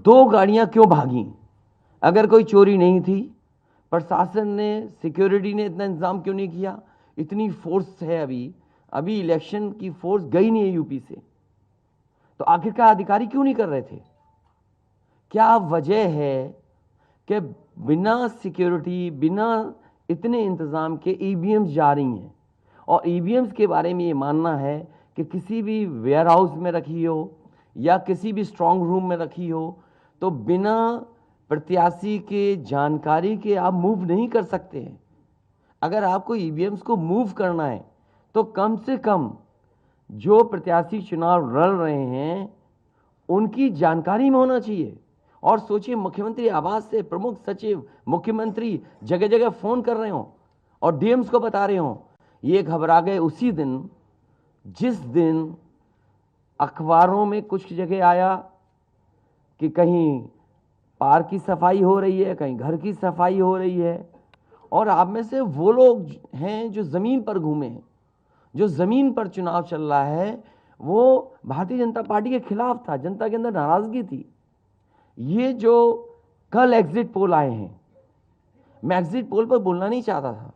2 गाड़ियां क्यों भागी? अगर कोई चोरी नहीं थी, प्रशासन ने, सिक्योरिटी ने इतना इंतजाम क्यों नहीं किया? इतनी फोर्स है, अभी इलेक्शन की फोर्स गई नहीं है यूपी से, तो आखिरकार अधिकारी क्यों नहीं कर रहे थे? क्या वजह है कि बिना सिक्योरिटी, बिना इतने इंतजाम के ईवीएम्स जा रही हैं? और ईवीएम्स के बारे में ये मानना है कि किसी भी वेयर हाउस में रखी हो या किसी भी स्ट्रांग रूम में रखी हो, तो बिना प्रत्याशी के जानकारी के आप मूव नहीं कर सकते हैं। अगर आपको ईवीएम्स को मूव करना है तो कम से कम जो प्रत्याशी चुनाव लड़ रहे हैं उनकी जानकारी में होना चाहिए। और सोचिए, मुख्यमंत्री आवास से प्रमुख सचिव, मुख्यमंत्री जगह जगह फोन कर रहे हो और डीएम्स को बता रहे हो। ये घबरा गए उसी दिन जिस दिन अखबारों में कुछ जगह आया कि कहीं पार्क की सफाई हो रही है, कहीं घर की सफाई हो रही है। और आप में से वो लोग हैं जो जमीन पर घूमे हैं, जो जमीन पर चुनाव चल रहा है, वो भारतीय जनता पार्टी के खिलाफ था, जनता के अंदर नाराजगी थी। ये जो कल एग्जिट पोल आए हैं, मैं एग्जिट पोल पर बोलना नहीं चाहता था,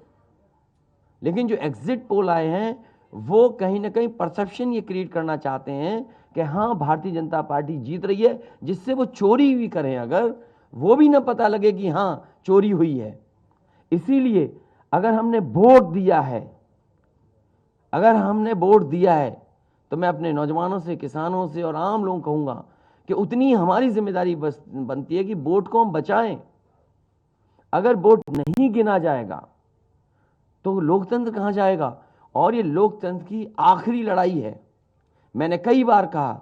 लेकिन जो एग्जिट पोल आए हैं वो कहीं ना कहीं परसेप्शन ये क्रिएट करना चाहते हैं कि हाँ, भारतीय जनता पार्टी जीत रही है, जिससे वो चोरी भी करें अगर, वो भी ना पता लगे कि हाँ चोरी हुई है। इसीलिए अगर हमने वोट दिया है, तो मैं अपने नौजवानों से, किसानों से और आम लोगों को कहूंगा कि उतनी हमारी जिम्मेदारी बनती है कि वोट को हम बचाएं। अगर वोट नहीं गिना जाएगा तो लोकतंत्र कहां जाएगा? और ये लोकतंत्र की आखिरी लड़ाई है। मैंने कई बार कहा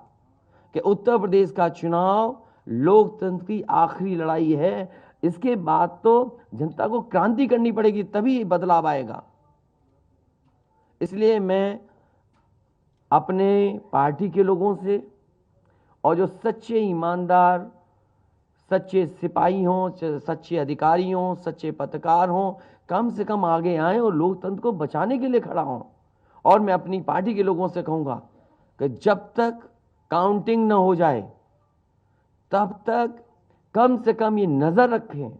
कि उत्तर प्रदेश का चुनाव लोकतंत्र की आखिरी लड़ाई है। इसके बाद तो जनता को क्रांति करनी पड़ेगी, तभी बदलाव आएगा। इसलिए मैं अपने पार्टी के लोगों से और जो सच्चे ईमानदार, सच्चे सिपाही हों, सच्चे अधिकारी हों, सच्चे पत्रकार हों, कम से कम आगे आएं और लोकतंत्र को बचाने के लिए खड़ा हों। और मैं अपनी पार्टी के लोगों से कहूंगा कि जब तक काउंटिंग न हो जाए तब तक कम से कम ये नजर रखें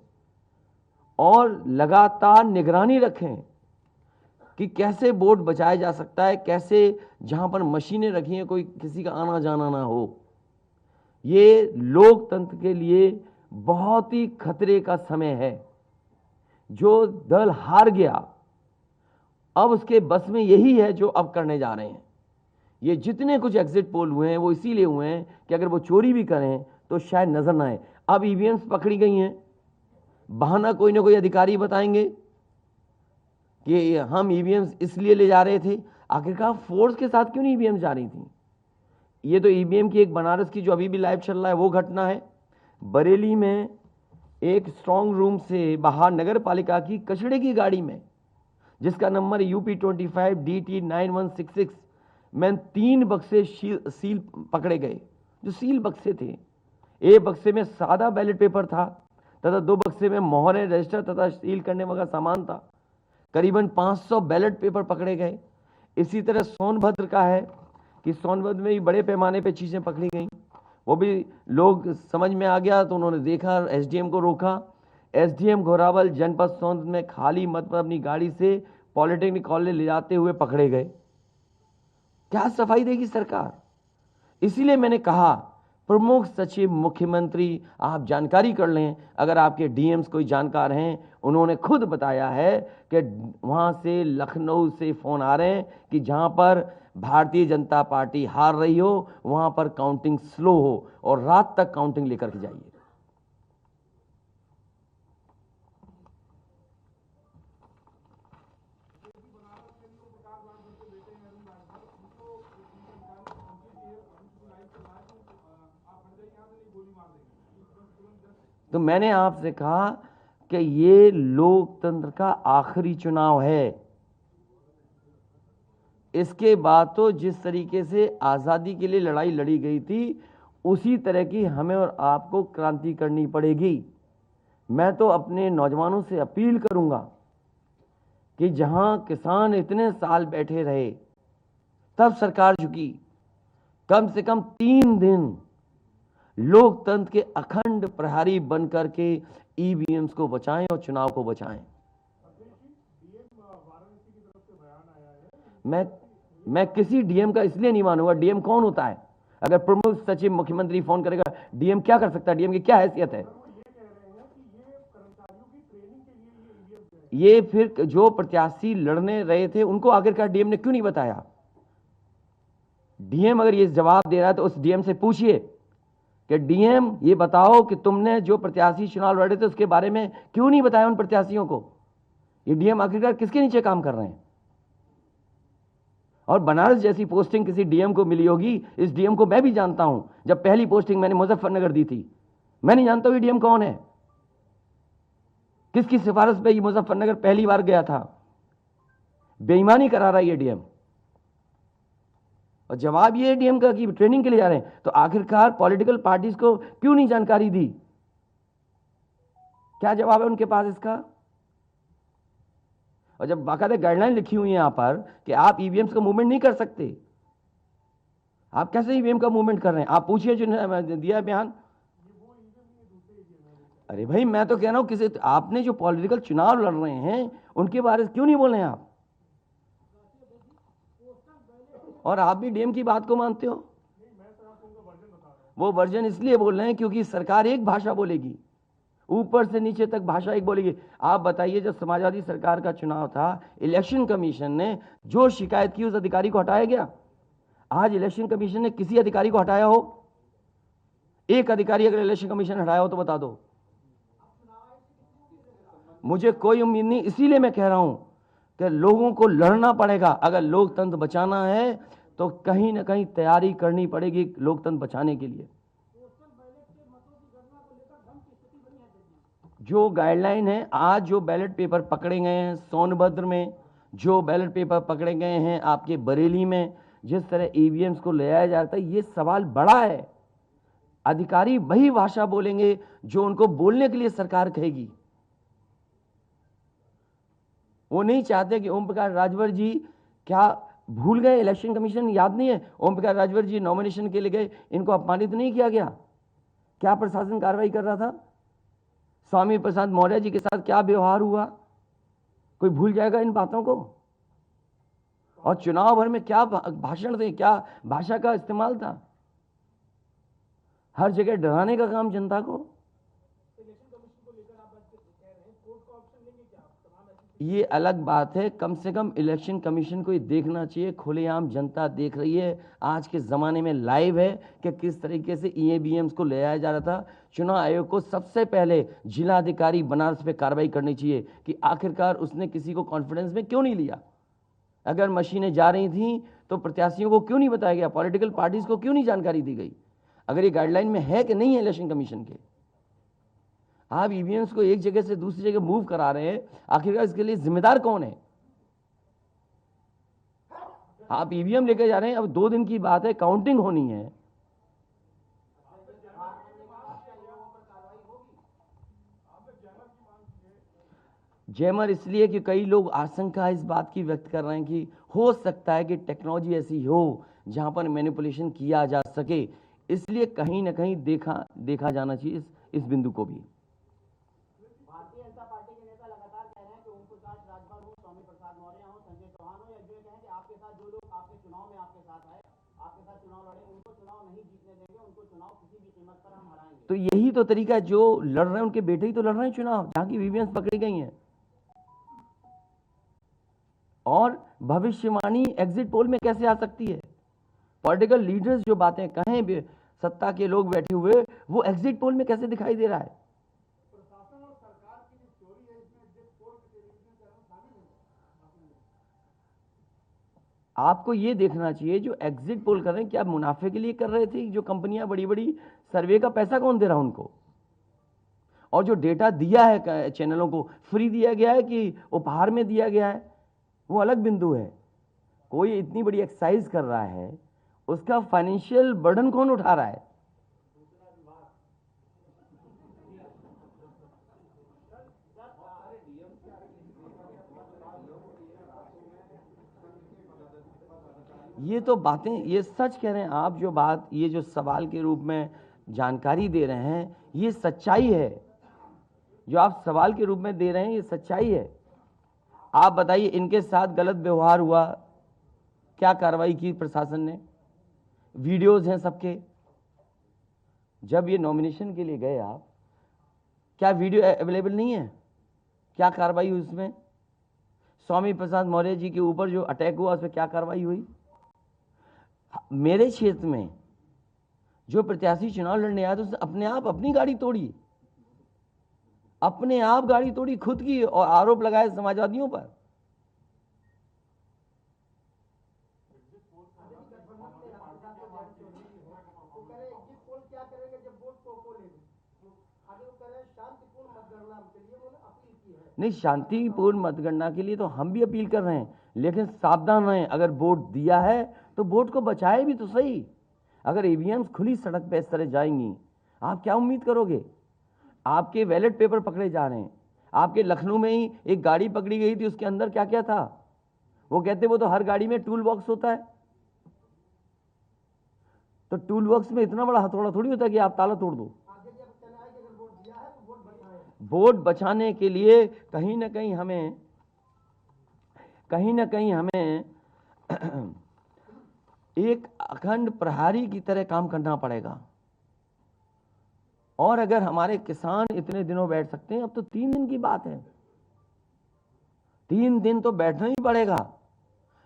और लगातार निगरानी रखें कि कैसे वोट बचाया जा सकता है, कैसे जहां पर मशीनें रखी हैं कोई किसी का आना जाना ना हो। ये लोकतंत्र के लिए बहुत ही खतरे का समय है। जो दल हार गया, अब उसके बस में यही है जो अब करने जा रहे हैं। ये जितने कुछ एग्जिट पोल हुए हैं वो इसीलिए हुए हैं कि अगर वो चोरी भी करें तो शायद नजर ना आए। अब ईवीएम्स पकड़ी गई हैं, बहाना कोई ना कोई अधिकारी बताएंगे कि हम ईवीएम्स इसलिए ले जा रहे थे। आखिरकार फोर्स के साथ क्यों नहीं ईवीएम जा रही थी? ये तो ईवीएम की एक बनारस की जो अभी भी लाइव चल रहा है वो घटना है। बरेली में एक स्ट्रांग रूम से बाहर नगर पालिका की कचड़े की गाड़ी में, जिसका नंबर UP25 DT 9166 में 3 बक्से सील पकड़े गए। जो सील बक्से थे, एक बक्से में सादा बैलेट पेपर था तथा 2 बक्से में मोहरें, रजिस्टर तथा सील करने वाला सामान था। करीबन 500 बैलेट पेपर पकड़े गए। इसी तरह सोनभद्र का है कि सोनभद्र में भी बड़े पैमाने पे चीजें पकड़ी गई। वो भी लोग समझ में आ गया तो उन्होंने देखा, एसडीएम को रोका। एसडीएम घोरावल जनपद सोनभद्र में खाली मत पर अपनी गाड़ी से पॉलिटेक्निक कॉलेज ले जाते हुए पकड़े गए। क्या सफाई देगी सरकार? इसीलिए मैंने कहा, प्रमुख सचिव, मुख्यमंत्री, आप जानकारी कर लें। अगर आपके डीएम्स कोई जानकार हैं, उन्होंने खुद बताया है कि वहां से, लखनऊ से फोन आ रहे हैं कि जहां पर भारतीय जनता पार्टी हार रही हो वहां पर काउंटिंग स्लो हो और रात तक काउंटिंग लेकर के जाइए। तो मैंने आपसे कहा कि ये लोकतंत्र का आखिरी चुनाव है। इसके बाद तो जिस तरीके से आज़ादी के लिए लड़ाई लड़ी गई थी उसी तरह की हमें और आपको क्रांति करनी पड़ेगी। मैं तो अपने नौजवानों से अपील करूंगा कि जहां किसान इतने साल बैठे रहे तब सरकार झुकी। कम से कम 3 दिन लोकतंत्र के अखंड प्रहरी बन करके ईवीएम्स को बचाएं और चुनाव को बचाएं। मैं किसी डीएम का इसलिए नहीं मानूंगा। डीएम कौन होता है? अगर प्रमुख सचिव मुख्यमंत्री फोन करेगा, डीएम क्या कर सकता है? डीएम की क्या हैसियत है? ये फिर जो प्रत्याशी लड़ने रहे थे उनको आखिरकार डीएम ने क्यों नहीं बताया? डीएम अगर ये जवाब दे रहा है तो उस डीएम से पूछिए कि डीएम ये बताओ कि तुमने जो प्रत्याशी चुनाव लड़े थे उसके बारे में क्यों नहीं बताया उन प्रत्याशियों को? ये डीएम आखिरकार किसके नीचे काम कर रहे हैं? और बनारस जैसी पोस्टिंग किसी डीएम को मिली होगी, इस डीएम को मैं भी जानता हूं। जब पहली पोस्टिंग मैंने मुजफ्फरनगर दी थी, मैं नहीं जानता ये डीएम कौन है, किसकी सिफारिश पे ये मुजफ्फरनगर पहली बार गया था। बेईमानी करा रहा है ये डीएम। और जवाब ये है डीएम का कि ट्रेनिंग के लिए जा रहे हैं। तो आखिरकार पॉलिटिकल पार्टीज को क्यों नहीं जानकारी दी? क्या जवाब है उनके पास इसका? और जब बाकायदा गाइडलाइन लिखी हुई है यहां पर कि आप ईवीएम्स का मूवमेंट नहीं कर सकते, आप कैसे ईवीएम का मूवमेंट कर रहे हैं? आप पूछिए जिन्होंने दिया बयान। अरे भाई, मैं तो कह रहा हूं किसी आपने जो पॉलिटिकल चुनाव लड़ रहे हैं उनके बारे में क्यों नहीं बोल रहे हैं आप? और आप भी डीएम की बात को मानते हो। वो वर्जन इसलिए बोल रहे हैं क्योंकि सरकार एक भाषा बोलेगी, ऊपर से नीचे तक भाषा एक बोलेगी। आप बताइए, जब समाजवादी सरकार का चुनाव था, इलेक्शन कमीशन ने जो शिकायत की उस अधिकारी को हटाया गया? आज इलेक्शन कमीशन ने किसी अधिकारी को हटाया हो? एक अधिकारी अगर इलेक्शन कमीशन हटाया हो तो बता दो। मुझे कोई उम्मीद नहीं, इसीलिए मैं कह रहा हूं कि लोगों को लड़ना पड़ेगा। अगर लोकतंत्र बचाना है तो कहीं ना कहीं तैयारी करनी पड़ेगी लोकतंत्र बचाने के लिए। जो गाइडलाइन है, आज जो बैलेट पेपर पकड़े गए हैं सोनभद्र में, जो बैलेट पेपर पकड़े गए हैं आपके बरेली में, जिस तरह ईवीएम्स को ले आया जाता है, ये सवाल बड़ा है। अधिकारी वही भाषा बोलेंगे जो उनको बोलने के लिए सरकार कहेगी। वो नहीं चाहते कि ओम प्रकाश राजभर जी, क्या भूल गए? इलेक्शन कमीशन याद नहीं है? ओम प्रकाश राजभर जी नॉमिनेशन के लिए गए, इनको अपमानित नहीं किया गया? क्या प्रशासन कार्रवाई कर रहा था? स्वामी प्रसाद मौर्य जी के साथ क्या व्यवहार हुआ? कोई भूल जाएगा इन बातों को? और चुनाव भर में क्या भाषण थे, क्या भाषा का इस्तेमाल था? हर जगह डराने का काम जनता को। ये अलग बात है, कम से कम इलेक्शन कमीशन को ये देखना चाहिए, खुलेआम जनता देख रही है, आज के ज़माने में लाइव है कि किस तरीके से ईवीएम्स को ले आया जा रहा था। चुनाव आयोग को सबसे पहले जिलाधिकारी बनारस पे कार्रवाई करनी चाहिए कि आखिरकार उसने किसी को कॉन्फिडेंस में क्यों नहीं लिया। अगर मशीनें जा रही थी तो प्रत्याशियों को क्यों नहीं बताया गया? पॉलिटिकल पार्टीज को क्यों नहीं जानकारी दी गई? अगर ये गाइडलाइन में है कि नहीं है इलेक्शन कमीशन के, आप ईवीएम्स को एक जगह से दूसरी जगह मूव करा रहे हैं, आखिरकार इसके लिए जिम्मेदार कौन है? आप ईवीएम लेकर जा रहे हैं, अब 2 दिन की बात है, काउंटिंग होनी है। जैमर इसलिए कि कई लोग आशंका इस बात की व्यक्त कर रहे हैं कि हो सकता है कि टेक्नोलॉजी ऐसी हो जहां पर मैनिपुलेशन किया जा सके, इसलिए कहीं ना कहीं देखा जाना चाहिए इस बिंदु को भी। भारतीय जनता पार्टी के नेता लगातार कह रहे हैं कि ओम प्रकाश राजभर हो, स्वामी प्रसाद मौर्य हो, संजय चौहान हो, या जो कहें कि आपके साथ जो लोग आपके चुनाव में आपके साथ आए, आपके साथ चुनाव लड़े, उनको चुनाव नहीं जीतने देंगे, उनको चुनाव किसी भी कीमत पर हम हराएंगे। तो यही तो तरीका है, जो लड़ रहे हैं उनके बेटे ही तो लड़ रहे हैं चुनाव, जहां की ईवीएम्स पकड़ी गई हैं। और भविष्यवाणी एग्जिट पोल में कैसे आ सकती है? पॉलिटिकल लीडर्स जो बातें कहें, सत्ता के लोग बैठे हुए, वो एग्जिट पोल में कैसे दिखाई दे रहा है? प्रशासन और सरकार की जो चोरी है इसमें एग्जिट पोल के टेलीविजन चैनल शामिल है। आपको ये देखना चाहिए, जो एग्जिट पोल कर रहे हैं क्या मुनाफे के लिए कर रहे थे? जो कंपनियां बड़ी बड़ी सर्वे का पैसा कौन दे रहा है उनको? और जो डेटा दिया है चैनलों को, फ्री दिया गया है कि उपहार में दिया गया है, वो अलग बिंदु है। कोई इतनी बड़ी एक्सरसाइज कर रहा है, उसका फाइनेंशियल बर्डन कौन उठा रहा है? ये तो बातें, ये सच कह रहे हैं आप। जो बात, ये जो सवाल के रूप में जानकारी दे रहे हैं ये सच्चाई है, जो आप सवाल के रूप में दे रहे हैं ये सच्चाई है। आप बताइए, इनके साथ गलत व्यवहार हुआ, क्या कार्रवाई की प्रशासन ने? वीडियोज हैं सबके। जब ये नॉमिनेशन के लिए गए आप, क्या वीडियो अवेलेबल नहीं है? क्या कार्रवाई हुई उसमें? स्वामी प्रसाद मौर्य जी के ऊपर जो अटैक हुआ उसमें क्या कार्रवाई हुई? मेरे क्षेत्र में जो प्रत्याशी चुनाव लड़ने आया तो उसने अपने आप अपनी गाड़ी तोड़ी, अपने आप गाड़ी तोड़ी खुद की, और आरोप लगाए समाजवादियों पर। नहीं, शांतिपूर्ण मतगणना के लिए तो हम भी अपील कर रहे हैं, लेकिन सावधान रहें। अगर वोट दिया है तो वोट को बचाए भी तो सही। अगर ईवीएम्स खुली सड़क पे इस तरह जाएंगी, आप क्या उम्मीद करोगे? आपके बैलेट पेपर पकड़े जा रहे हैं। आपके लखनऊ में ही एक गाड़ी पकड़ी गई थी, उसके अंदर क्या क्या था? वो कहते वो तो हर गाड़ी में टूल बॉक्स होता है। तो टूल बॉक्स में इतना बड़ा हथौड़ा थोड़ी होता है कि आप ताला तोड़ दो। वोट बचाने के लिए कहीं ना कहीं हमें एक अखंड प्रहरी की तरह काम करना पड़ेगा। और अगर हमारे किसान इतने दिनों बैठ सकते हैं, अब तो 3 दिन की बात है, 3 दिन तो बैठना ही पड़ेगा,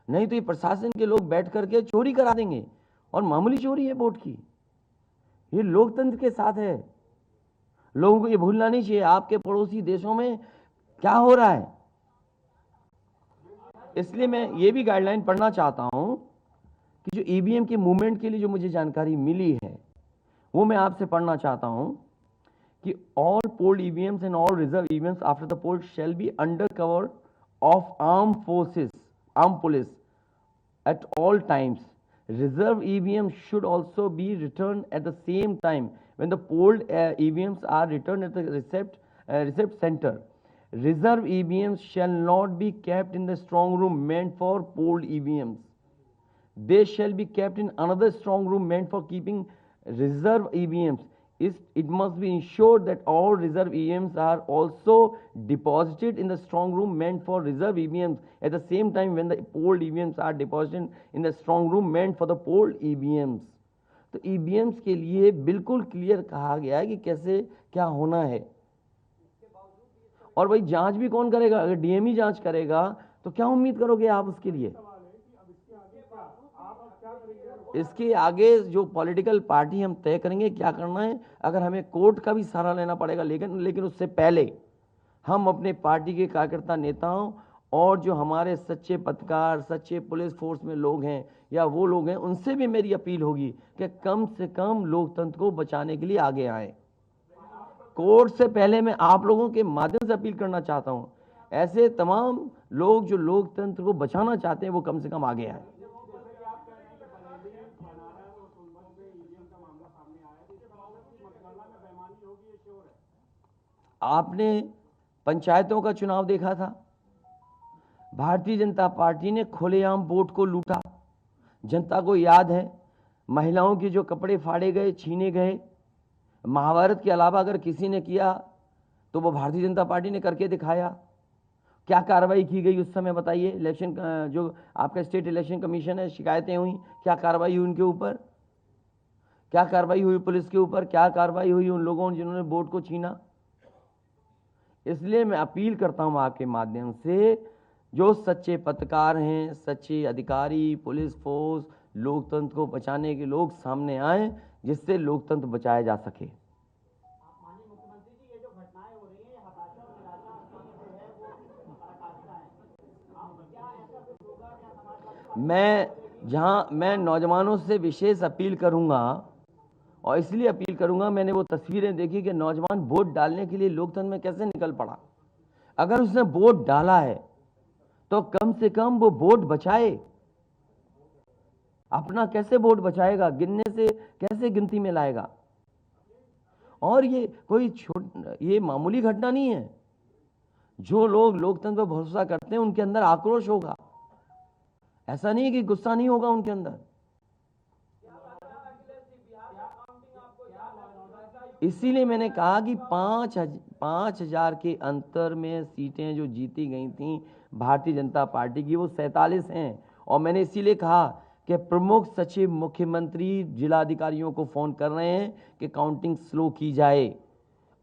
नहीं तो ये प्रशासन के लोग बैठ करके चोरी करा देंगे। और मामूली चोरी है वोट की, ये लोकतंत्र के साथ है। लोगों को ये भूलना नहीं चाहिए आपके पड़ोसी देशों में क्या हो रहा है। इसलिए मैं ये भी गाइडलाइन पढ़ना चाहता हूं कि जो ईवीएम के मूवमेंट के लिए जो मुझे जानकारी मिली है वो मैं आपसे पढ़ना चाहता हूं कि all polled EVMs and all reserve EVMs after the poll shall be under cover of arm police at all times. Reserve EVMs should also be returned at the same time when the polled EVMs are returned at the receipt center. Reserve EVMs shall not be kept in the strong room meant for polled EVMs. They shall be kept in another strong room meant for keeping reserve EVMs. It must be ensured that all reserve EVMs are also deposited in the strong room meant for reserve EVMs at the same time when the polled EVMs are deposited in the strong room meant for the polled EVMs. तो EVMs के लिए बिल्कुल clear कहा गया है कि कैसे क्या होना है। और भाई जांच भी कौन करेगा? अगर डीएमई जांच करेगा तो क्या उम्मीद करोगे आप उसके लिए? इसके आगे जो पॉलिटिकल पार्टी हम तय करेंगे क्या करना है। अगर हमें कोर्ट का भी सहारा लेना पड़ेगा, लेकिन उससे पहले हम अपने पार्टी के कार्यकर्ता नेताओं और जो हमारे सच्चे पत्रकार, सच्चे पुलिस फोर्स में लोग हैं या वो लोग हैं, उनसे भी मेरी अपील होगी कि कम से कम लोकतंत्र को बचाने के लिए आगे आए। कोर्ट से पहले मैं आप लोगों के माध्यम से अपील करना चाहता हूं, ऐसे तमाम लोग जो लोकतंत्र को बचाना चाहते हैं वो कम से कम आगे आए। आपने पंचायतों का चुनाव देखा था, भारतीय जनता पार्टी ने खुलेआम वोट को लूटा। जनता को याद है महिलाओं के जो कपड़े फाड़े गए, छीने गए। महाभारत के अलावा अगर किसी ने किया तो वो भारतीय जनता पार्टी ने करके दिखाया। क्या कार्रवाई की गई उस समय बताइए? इलेक्शन जो आपका स्टेट इलेक्शन कमीशन है, शिकायतें हुई, क्या कार्रवाई हुई उनके ऊपर? क्या कार्रवाई हुई पुलिस के ऊपर? क्या कार्रवाई हुई उन लोगों जिन्होंने वोट को छीना? इसलिए मैं अपील करता हूं आपके माध्यम से, जो सच्चे पत्रकार हैं, सच्चे अधिकारी, पुलिस फोर्स, लोकतंत्र को बचाने के लोग सामने आए, जिससे लोकतंत्र बचाया जा सके। माननीय मुख्यमंत्री जी, ये जो घटनाएं हो रही हैं, ये हताशा और निराशा जो है वो पराकाष्ठा है। आप क्या ऐसा कुछ होगा क्या समाजवादी? मैं नौजवानों से विशेष अपील करूंगा, और इसलिए अपील करूंगा, मैंने वो तस्वीरें देखी कि नौजवान वोट डालने के लिए लोकतंत्र में कैसे निकल पड़ा। अगर उसने वोट डाला है तो कम से कम वो वोट बचाए। अपना कैसे वोट बचाएगा? गिनने से कैसे गिनती में लाएगा? और ये कोई ये मामूली घटना नहीं है। जो लोग लोकतंत्र पर भरोसा करते हैं उनके अंदर आक्रोश होगा, ऐसा नहीं है कि गुस्सा नहीं होगा उनके अंदर। इसीलिए मैंने कहा कि 5,000 के अंतर में सीटें जो जीती गई थी भारतीय जनता पार्टी की, वो 47 हैं। और मैंने इसीलिए कहा कि प्रमुख सचिव मुख्यमंत्री जिलाधिकारियों को फ़ोन कर रहे हैं कि काउंटिंग स्लो की जाए,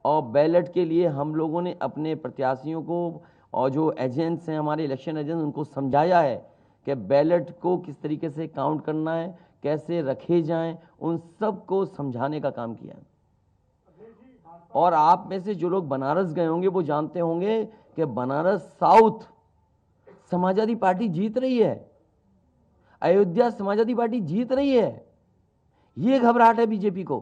और बैलेट के लिए हम लोगों ने अपने प्रत्याशियों को और जो एजेंट्स हैं हमारे इलेक्शन एजेंट्स, उनको समझाया है कि बैलेट को किस तरीके से काउंट करना है, कैसे रखे जाएं, उन सब को समझाने का काम किया है। और आप में से जो लोग बनारस गए होंगे वो जानते होंगे कि बनारस साउथ समाजवादी पार्टी जीत रही है, अयोध्या समाजवादी पार्टी जीत रही है। ये घबराहट है बीजेपी को।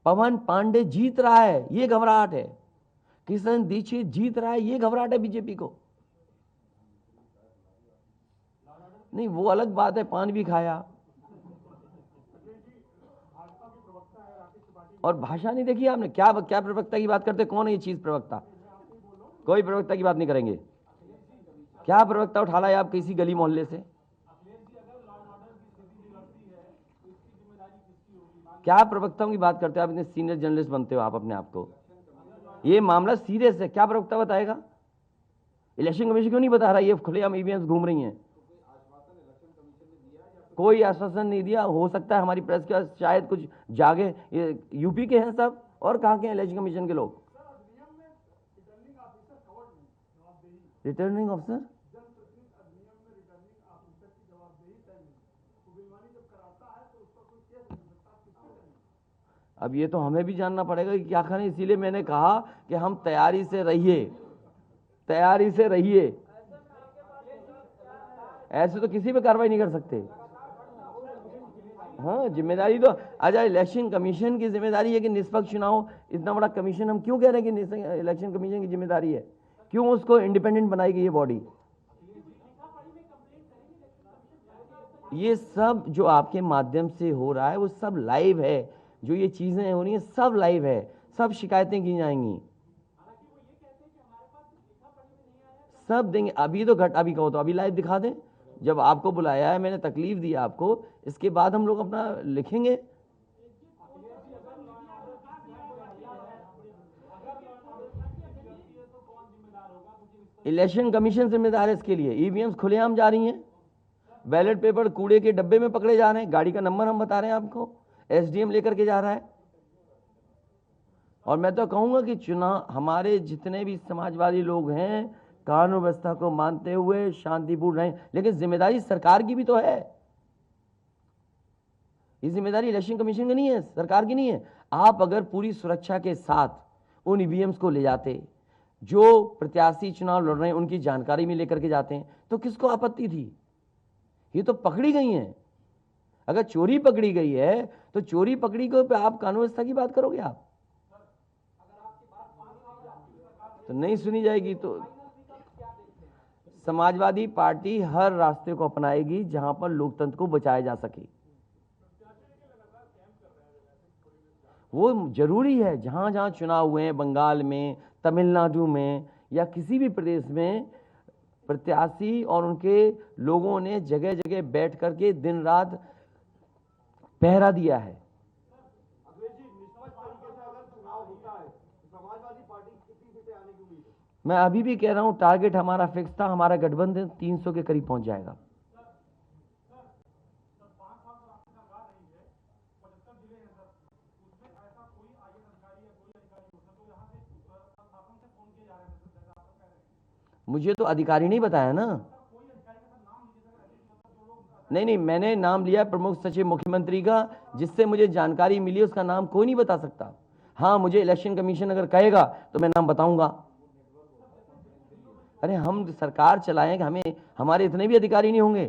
पवन पांडे जीत रहा है, ये घबराहट है। किशन दीक्षित जीत रहा है, ये घबराहट है बीजेपी को। नहीं, वो अलग बात है, पान भी खाया। और भाषा नहीं देखी आपने, क्या क्या प्रवक्ता की बात करते, कौन है ये चीज प्रवक्ता? कोई प्रवक्ता की बात नहीं करेंगे। क्या प्रवक्ता उठा लाए आप किसी गली मोहल्ले से? क्या प्रवक्ताओं की बात करते हो आप? इतने सीनियर जर्नलिस्ट बनते हो आप अपने आप को। ये मामला सीरियस है, क्या प्रवक्ता बताएगा? इलेक्शन कमीशन क्यों नहीं बता रहा? ये खुलेआम ईवीएम्स घूम रही हैं। कोई आश्वासन नहीं दिया। हो सकता है हमारी प्रेस के शायद कुछ जागे। ये यूपी के हैं सब, और कहाँ के हैं इलेक्शन कमीशन के लोग? रिटर्निंग ऑफिसर अब ये तो हमें भी जानना पड़ेगा कि क्या करें। इसीलिए मैंने कहा कि हम तैयारी से रहिए, तैयारी से रहिए। ऐसे तो किसी पे कार्रवाई नहीं कर सकते। हाँ, जिम्मेदारी तो अच्छा इलेक्शन कमीशन की जिम्मेदारी है कि निष्पक्ष चुनाव। इतना बड़ा कमीशन, हम क्यों कह रहे हैं कि इलेक्शन कमीशन की जिम्मेदारी है? क्यों उसको इंडिपेंडेंट बनाएगी ये बॉडी? ये सब जो आपके माध्यम से हो रहा है वो सब लाइव है। जो ये चीजें हो रही हैं सब लाइव है, सब शिकायतें की जाएंगी, सब देंगे। अभी तो अभी कहो तो अभी लाइव दिखा दें। जब आपको बुलाया है, मैंने तकलीफ दी आपको, इसके बाद हम लोग अपना लिखेंगे। इलेक्शन कमीशन जिम्मेदार है इसके लिए। ईवीएम्स खुलेआम जा रही हैं, बैलेट पेपर कूड़े के डब्बे में पकड़े जा रहे हैं, गाड़ी का नंबर हम बता रहे हैं आपको, एसडीएम लेकर के जा रहा है। और मैं तो कहूंगा कि चुनाव, हमारे जितने भी समाजवादी लोग हैं कानून व्यवस्था को मानते हुए शांतिपूर्ण रहें, लेकिन जिम्मेदारी सरकार की भी तो है। ये जिम्मेदारी इलेक्शन कमीशन की नहीं है, सरकार की नहीं है। आप अगर पूरी सुरक्षा के साथ उन ईवीएम्स को ले जाते, जो प्रत्याशी चुनाव लड़ रहे हैं उनकी जानकारी में लेकर के जाते हैं, तो किसको आपत्ति थी? ये तो पकड़ी गई हैं। अगर चोरी पकड़ी गई है तो चोरी पकड़ी को पे आप कानून व्यवस्था की बात करोगे? आप तो नहीं सुनी जाएगी। तो समाजवादी पार्टी हर रास्ते को अपनाएगी जहां पर लोकतंत्र को बचाया जा सके। वो जरूरी है। जहां जहां चुनाव हुए हैं, बंगाल में, तमिलनाडु में या किसी भी प्रदेश में, प्रत्याशी और उनके लोगों ने जगह जगह बैठ करके दिन रात पहरा दिया है। मैं अभी भी कह रहा हूं, टारगेट हमारा फिक्स था, हमारा गठबंधन 300 के करीब पहुंच जाएगा। मुझे तो अधिकारी नहीं बताया ना। नहीं, मैंने नाम लिया प्रमुख सचिव मुख्यमंत्री का, जिससे मुझे जानकारी मिली, उसका नाम कोई नहीं बता सकता। हाँ, मुझे इलेक्शन कमीशन अगर कहेगा तो मैं नाम बताऊंगा। अरे हम सरकार चलाएं, हमें हमारे इतने भी अधिकारी नहीं होंगे?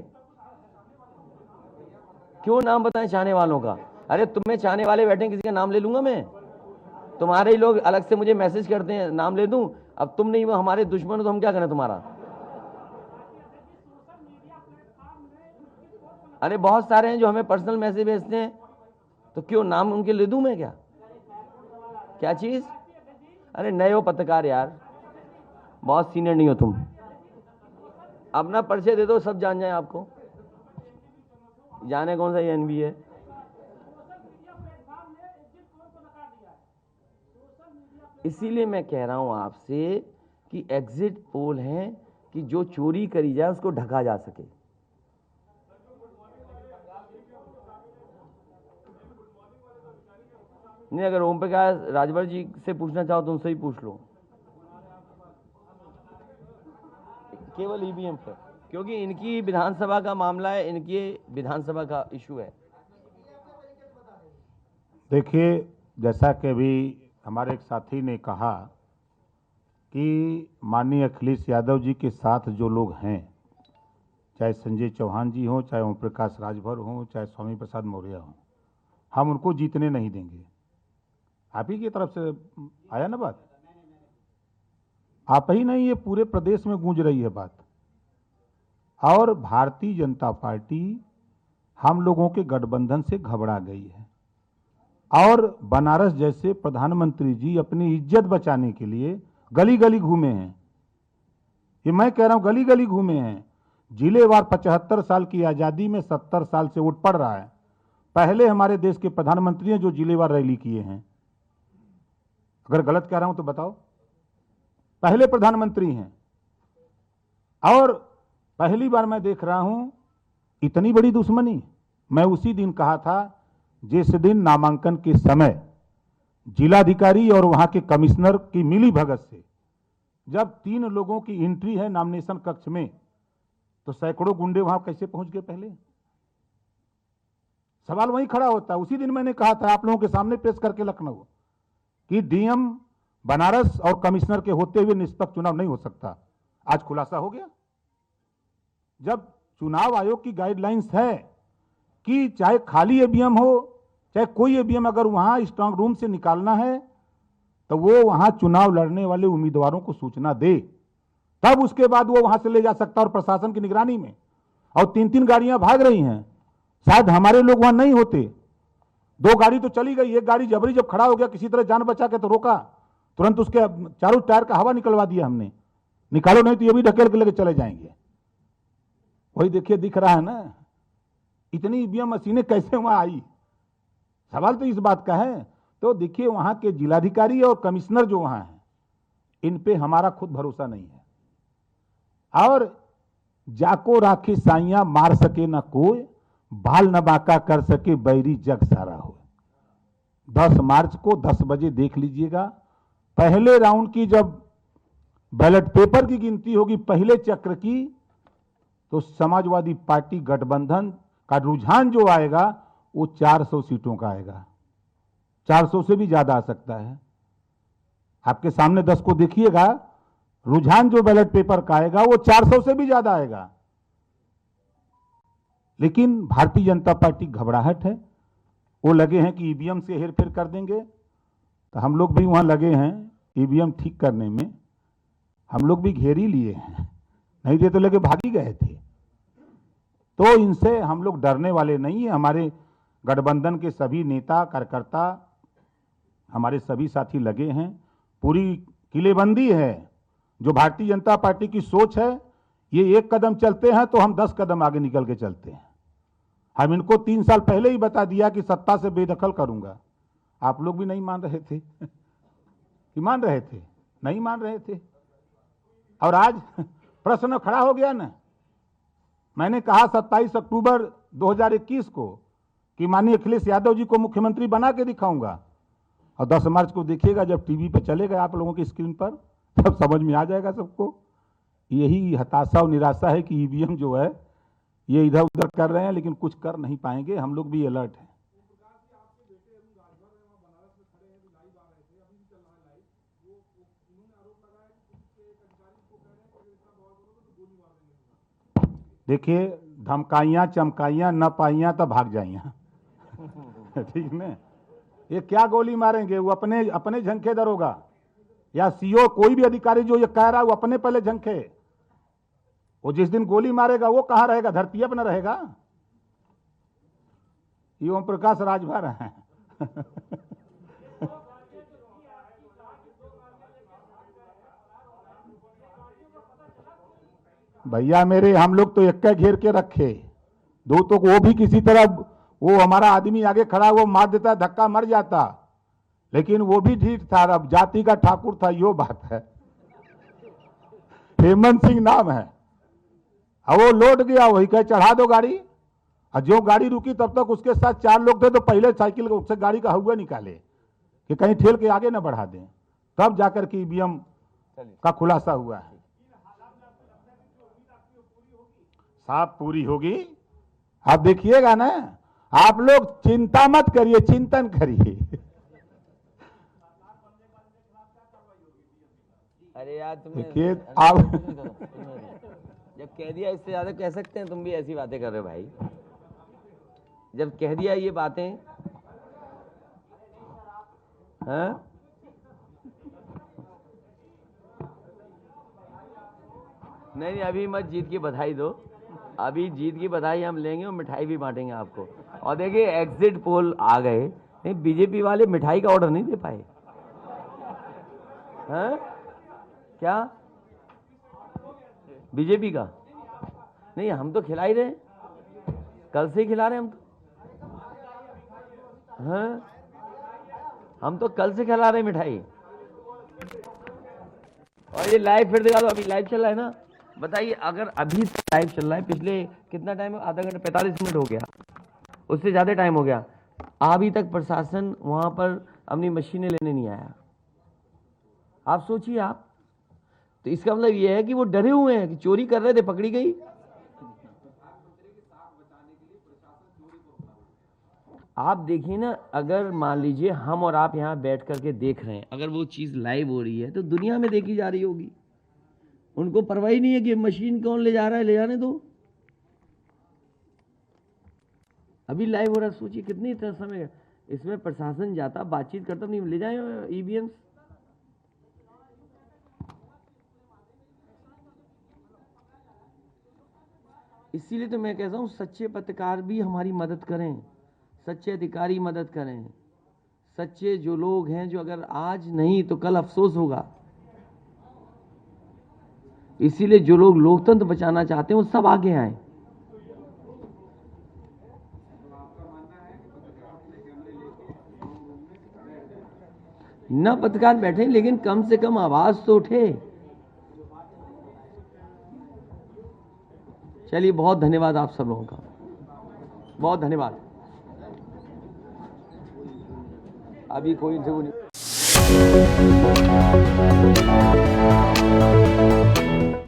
क्यों नाम बताएं चाहने वालों का? अरे तुम्हें चाहने वाले बैठे, किसी का नाम ले लूंगा मैं? तुम्हारे ही लोग अलग से मुझे मैसेज करते हैं, नाम ले दूं? अब तुम नहीं, वो हमारे दुश्मन हो तो हम क्या करें तुम्हारा? अरे बहुत सारे हैं जो हमें पर्सनल मैसेज भेजते हैं, तो क्यों नाम उनके ले दूं मैं? क्या क्या चीज? अरे नए हो पत्रकार यार, बहुत सीनियर नहीं हो तुम। अपना परिचय दे दो, सब जान जाए आपको। जाने कौन सा एनबी है? इसीलिए मैं कह रहा हूं आपसे कि एग्जिट पोल हैं कि जो चोरी करी जाए उसको ढका जा सके। नहीं, अगर ओम प्रकाश राजभर जी से पूछना चाहो तो उनसे ही पूछ लो, केवल ईवीएम पर, क्योंकि इनकी विधानसभा का मामला है, इनकी विधानसभा का इशू है। देखिए, जैसा कि अभी हमारे एक साथी ने कहा कि माननीय अखिलेश यादव जी के साथ जो लोग हैं, चाहे संजय चौहान जी हों, चाहे ओम प्रकाश राजभर हों, चाहे स्वामी प्रसाद मौर्य हों, हम उनको जीतने नहीं देंगे। आप ही की तरफ से आया ना बात, आप ही नहीं, ये पूरे प्रदेश में गूंज रही है बात। और भारतीय जनता पार्टी हम लोगों के गठबंधन से घबरा गई है और बनारस जैसे प्रधानमंत्री जी अपनी इज्जत बचाने के लिए गली गली घूमे हैं। ये मैं कह रहा हूं, गली गली घूमे हैं। जिलेवार 75 साल की आजादी में 70 साल से उठ पड़ रहा है। पहले हमारे देश के प्रधानमंत्री हैं जो जिलेवार रैली किए हैं। अगर गलत कह रहा हूं तो बताओ, पहले प्रधानमंत्री हैं। और पहली बार मैं देख रहा हूं इतनी बड़ी दुश्मनी। मैं उसी दिन कहा था जिस दिन नामांकन के समय जिलाधिकारी और वहां के कमिश्नर की मिली भगत से जब 3 लोगों की एंट्री है नॉमिनेशन कक्ष में, तो सैकड़ों गुंडे वहां कैसे पहुंच गए? पहले सवाल वहीं खड़ा होता है। उसी दिन मैंने कहा था आप लोगों के सामने पेश करके लखनऊ कि डीएम बनारस और कमिश्नर के होते हुए निष्पक्ष चुनाव नहीं हो सकता। आज खुलासा हो गया। जब चुनाव आयोग की गाइडलाइंस है कि चाहे खाली ईवीएम हो चाहे कोई ईवीएम, अगर वहां स्ट्रांग रूम से निकालना है तो वो वहां चुनाव लड़ने वाले उम्मीदवारों को सूचना दे, तब उसके बाद वो वहां से ले जा सकता। और प्रशासन की निगरानी में। और 3-3 गाड़ियां भाग रही हैं। शायद हमारे लोग वहां नहीं होते। 2 गाड़ी तो चली गई, एक गाड़ी जबरी जब खड़ा हो गया किसी तरह जान बचा के तो रोका, तुरंत उसके चारों टायर का हवा निकलवा दिया हमने। निकालो नहीं तो ये भी ढकेल के लेके चले जाएंगे। वही देखिए, दिख रहा है ना इतनी ईवीएम मशीनें कैसे वहां आई। सवाल तो इस बात का है। तो देखिए, वहां के जिलाधिकारी और कमिश्नर जो वहां हैं, इन पे हमारा खुद भरोसा नहीं है। और जाको राखी साइया मार सके ना कोई, बाल न बाका कर सके बैरी जग सारा हो। 10 मार्च को 10 बजे देख लीजिएगा। पहले राउंड की जब बैलेट पेपर की गिनती होगी पहले चक्र की, तो समाजवादी पार्टी गठबंधन का रुझान जो आएगा वो 400 सीटों का आएगा। 400 से भी ज्यादा आ सकता है। आपके सामने 10 को देखिएगा, रुझान जो बैलेट पेपर का आएगा वो 400 से भी ज्यादा आएगा। लेकिन भारतीय जनता पार्टी घबराहट है। वो लगे हैं कि ईवीएम से हेरफेर कर देंगे। तो हम लोग भी वहां लगे हैं ईवीएम ठीक करने में। हम लोग भी घेर ही लिए हैं, नहीं थे तो लगे भाग ही गए थे। तो इनसे हम लोग डरने वाले नहीं है। हमारे गठबंधन के सभी नेता कार्यकर्ता, हमारे सभी साथी लगे हैं। पूरी किलेबंदी है। जो भारतीय जनता पार्टी की सोच है, ये 1 कदम चलते हैं तो हम 10 कदम आगे निकल के चलते हैं। हम इनको 3 साल पहले ही बता दिया कि सत्ता से बेदखल करूंगा। आप लोग भी नहीं मान रहे थे कि मान रहे थे? नहीं मान रहे थे। और आज प्रश्न खड़ा हो गया ना। मैंने कहा 27 अक्टूबर 2021 को कि माननीय अखिलेश यादव जी को मुख्यमंत्री बना के दिखाऊंगा। और 10 मार्च को देखिएगा जब टीवी पे चलेगा आप लोगों की स्क्रीन पर, तब समझ में आ जाएगा सबको। यही हताशा और निराशा है कि ईवीएम जो है ये इधर उधर कर रहे हैं लेकिन कुछ कर नहीं पाएंगे। हम लोग भी अलर्ट हैं। देखिए, धमकाइयां चमकाइयां न पाइयां तो भाग जाइयां ठीक है। ये क्या गोली मारेंगे? वो अपने झंखे दरोगा या सीओ कोई भी अधिकारी जो ये कह रहा है वो अपने पहले झंखे। वो जिस दिन गोली मारेगा वो कहां रहेगा? धरती पर न रहेगा। ये ओम प्रकाश राजभर है भैया मेरे, हम लोग तो एक घेर के रखे। दो तो वो भी किसी तरह वो हमारा आदमी आगे खड़ा वो मार देता, धक्का मर जाता। लेकिन वो भी ठीक था, अब जाति का ठाकुर था, यो बात है। हेमंत सिंह नाम है, अब वो लौट गया, वही कहे चढ़ा दो गाड़ी। और जो गाड़ी रुकी तब तक उसके साथ 4 लोग थे, तो पहले साइकिल से गाड़ी का हुआ निकाले कि कहीं ठेल के आगे ना बढ़ा दें, तब जाकर के ईवीएम का खुलासा हुआ है। साफ पूरी होगी, आप देखिएगा ना। आप लोग चिंता मत करिए, चिंतन करिए। अरे यार तुम्हें देखिए आप जब कह दिया, इससे ज्यादा कह सकते हैं? तुम भी ऐसी बातें कर रहे हो भाई, जब कह दिया ये बातें। हाँ, नहीं अभी मत जीत की बधाई दो, अभी जीत की बधाई हम लेंगे और मिठाई भी बांटेंगे आपको। और देखिए एग्जिट पोल आ गए, नहीं बीजेपी वाले मिठाई का ऑर्डर नहीं दे पाए। हैं क्या बीजेपी का? नहीं हम तो खिला ही रहे, कल से ही खिला रहे हम तो। हाँ हम तो कल से खिला रहे मिठाई। और ये लाइव फिर दिखा दो, अभी लाइव चल रहा है ना। बताइए, अगर अभी लाइव चल रहा है, पिछले कितना टाइम, आधा घंटा 45 मिनट हो गया, उससे ज़्यादा टाइम हो गया, अभी तक प्रशासन वहाँ पर अपनी मशीनें लेने नहीं आया। आप सोचिए आप, तो इसका मतलब ये है कि वो डरे हुए हैं कि चोरी कर रहे थे, पकड़ी गई। आप देखिए ना, अगर मान लीजिए हम और आप यहाँ बैठ करके देख रहे हैं, अगर वो चीज़ लाइव हो रही है तो दुनिया में देखी जा रही होगी। उनको परवाह ही नहीं है कि मशीन कौन ले जा रहा है, ले जाने दो, अभी लाइव हो रहा है। सोचिए कितनी समय इसमें प्रशासन जाता, बातचीत करता, नहीं ले जाए ईवीएम। इसीलिए तो मैं कहता हूँ सच्चे पत्रकार भी हमारी मदद करें, सच्चे अधिकारी मदद करें, सच्चे जो लोग हैं, जो अगर आज नहीं तो कल अफसोस होगा। इसीलिए जो लोग लोकतंत्र बचाना चाहते हैं वो सब आगे आए। न पत्रकार बैठे, लेकिन कम से कम आवाज तो उठे। चलिए, बहुत धन्यवाद आप सब लोगों का, बहुत धन्यवाद। अभी कोई इंटरव्यू नहीं।